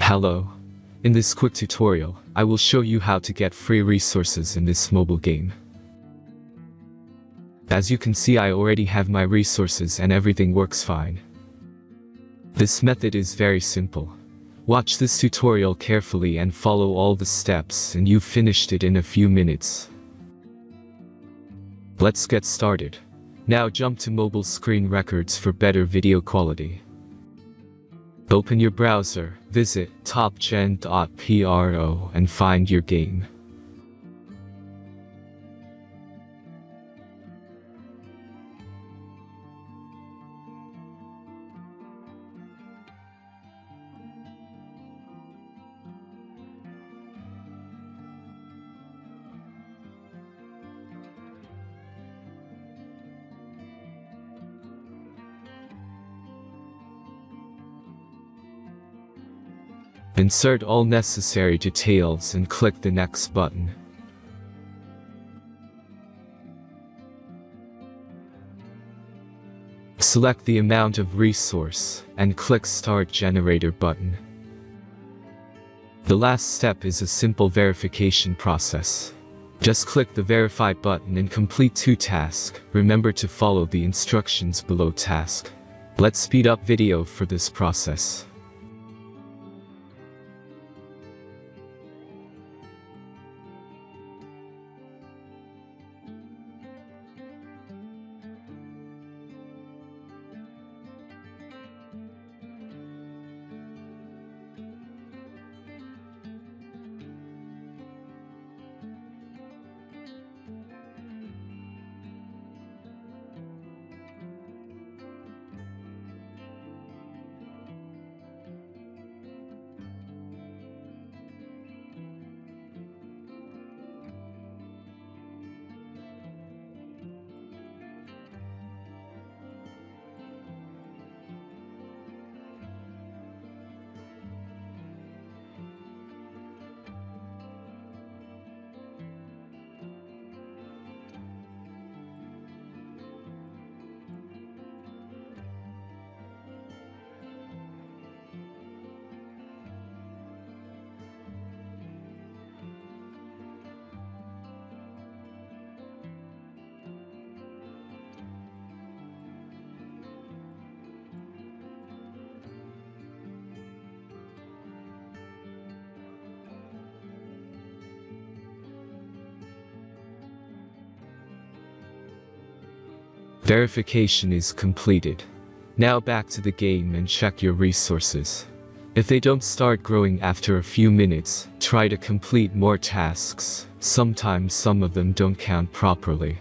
Hello. In this quick tutorial, I will show you how to get free resources in this mobile game. As you can see, I already have my resources and everything works fine. This method is very simple. Watch this tutorial carefully and follow all the steps and you've finished it in a few minutes. Let's get started. Now jump to mobile screen records for better video quality. Open your browser, visit topgen.pro and find your game. Insert all necessary details and click the Next button. Select the amount of resource and click Start Generator button. The last step is a simple verification process. Just click the Verify button and complete 2 tasks. Remember to follow the instructions below task. Let's speed up video for this process. Verification is completed. Now back to the game and check your resources. If they don't start growing after a few minutes, try to complete more tasks. Sometimes some of them don't count properly.